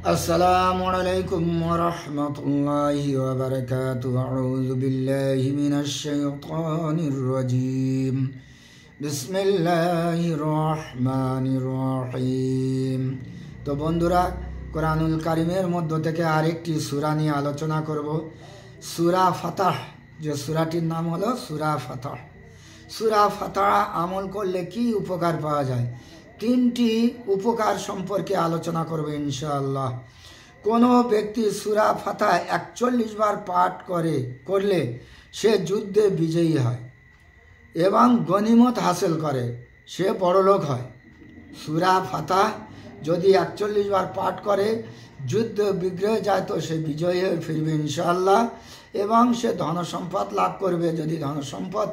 السلام عليكم ورحمة الله وبركاته. أعوذ بالله من الشيطان الرجيم. بسم الله الرحمن الرحيم. তো বন্ধুরা, কোরআনুল কারিমের মধ্য থেকে আরেকটি সূরা নিয়ে আলোচনা করব। সূরা ফাতাহ, যে সূরাটির নাম হলো সূরা ফাতাহ। সূরা ফাতাহ আমল করলে কি উপকার পাওয়া যায়, তিনটি উপকার সম্পর্কে আলোচনা করবে ইনশাআল্লাহ। কোনো ব্যক্তি সূরা ফাতাহ 41 বার পাঠ করলে সে যুদ্ধে বিজয়ী হয় এবং গনিমত হাসিল করে, সে বড়লোক হয়। সূরা ফাতাহ যদি 41 বার পাঠ করে, যুদ্ধ বিগ্রহে যায় তো সে বিজয়ী হয়ে ফিরবে ইনশাআল্লাহ, এবং সে ধনসম্পদ লাভ করবে। যদি ধনসম্পদ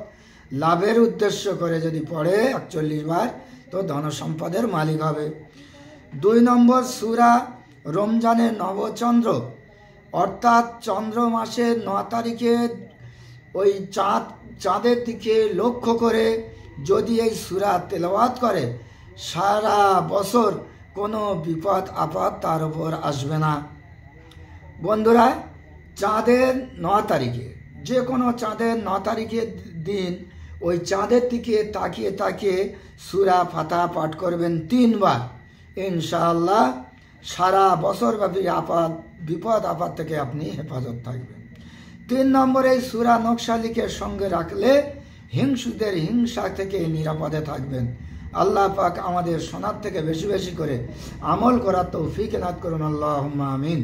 লাভের উদ্দেশ্য করে যদি পড়ে 41 বার, তো ধনসম্পদের মালিক হবে। 2 নম্বর, সূরা রমজানের নবচন্দ্র অর্থাৎ চন্দ্র মাসের 9 তারিখে ওই চাঁদের দিকে লক্ষ্য করে যদি এই সূরা তেলাওয়াত করে, সারা বছর কোনো বিপদ আপদ তার উপর আসবে না। বন্ধুরা, চাঁদের 9 তারিখে, যে কোনো চাঁদের 9 তারিখের দিন ওই চাঁদের দিকে তাকিয়ে তাকিয়ে সূরা ফাতাহ পাঠ করবেন 3 বার, ইনশাআল্লাহ সারা বছরব্যাপী বিপদ আপদ থেকে আপনি হেফাজত থাকবেন। 3 নম্বরে এই সূরা নকশালিকের সঙ্গে রাখলে হিংসুদের হিংসা থেকে নিরাপদে থাকবেন। আল্লাহ পাক আমাদের শোনার থেকে বেশি বেশি করে আমল করার তৌফিক এনায়েত করুন। আল্লাহুম্মা আমিন।